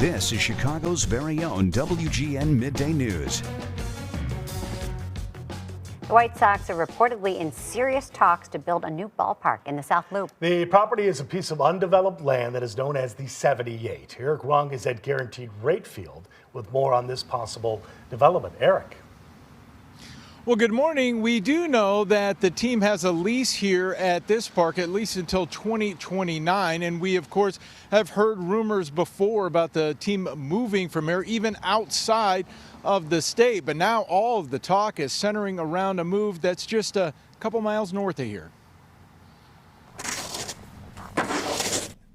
This is Chicago's very own WGN Midday News. The White Sox are reportedly in serious talks to build a new ballpark in the South Loop. The property is a piece of undeveloped land that is known as the 78. Eric Wong is at Guaranteed Rate Field with more on this possible development. Eric. Well, good morning. We do know that the team has a lease here at this park at least until 2029. And we, of course, have heard rumors before about the team moving from here, even outside of the state. But now all of the talk is centering around a move that's just a couple miles north of here.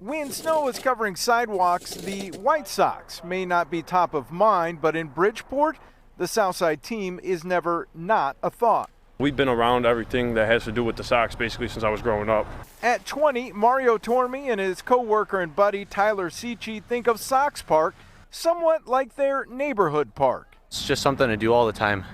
When snow is covering sidewalks, the White Sox may not be top of mind, but in Bridgeport, the Southside team is never not a thought. We've been around everything that has to do with the Sox basically since I was growing up. At 20, Mario Torme and his co-worker and buddy Tyler Seachy think of Sox Park somewhat like their neighborhood park. It's just something to do all the time,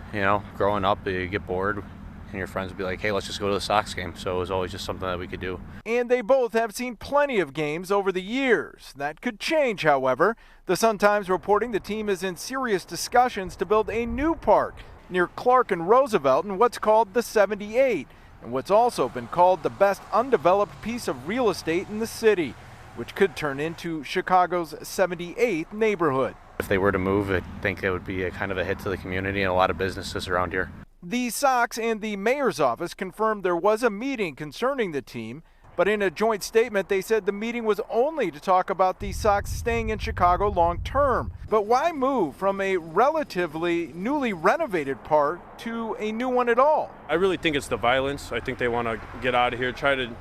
growing up you get bored and your friends would be like, hey, let's just go to the Sox game. So it was always just something that we could do. And they both have seen plenty of games over the years. That could change, however. The Sun-Times reporting the team is in serious discussions to build a new park near Clark and Roosevelt in what's called the 78, and what's also been called the best undeveloped piece of real estate in the city, which could turn into Chicago's 78th neighborhood. If they were to move, I think it would be a kind of a hit to the community and a lot of businesses around here. The Sox and the mayor's office confirmed there was a meeting concerning the team, but in a joint statement they said the meeting was only to talk about the Sox staying in Chicago long term. But why move from a relatively newly renovated park to a new one at all? I really think it's the violence. I think they want to get out of here, try to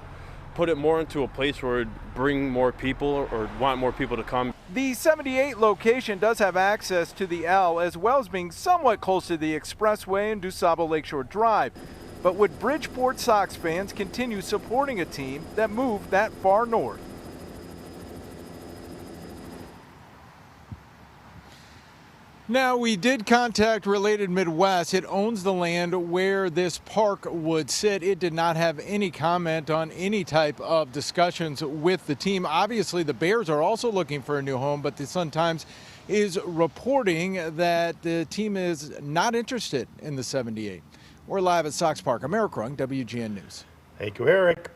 put it more into a place where it would bring more people or want more people to come. The 78 location does have access to the L as well as being somewhat close to the expressway and DuSable Lakeshore Drive. But would Bridgeport Sox fans continue supporting a team that moved that far north? Now, we did contact Related Midwest. It owns the land where this park would sit. It did not have any comment on any type of discussions with the team. Obviously, the Bears are also looking for a new home, but the Sun-Times is reporting that the team is not interested in the 78. We're live at Sox Park. I'm Eric Rung, WGN News. Thank you, Eric.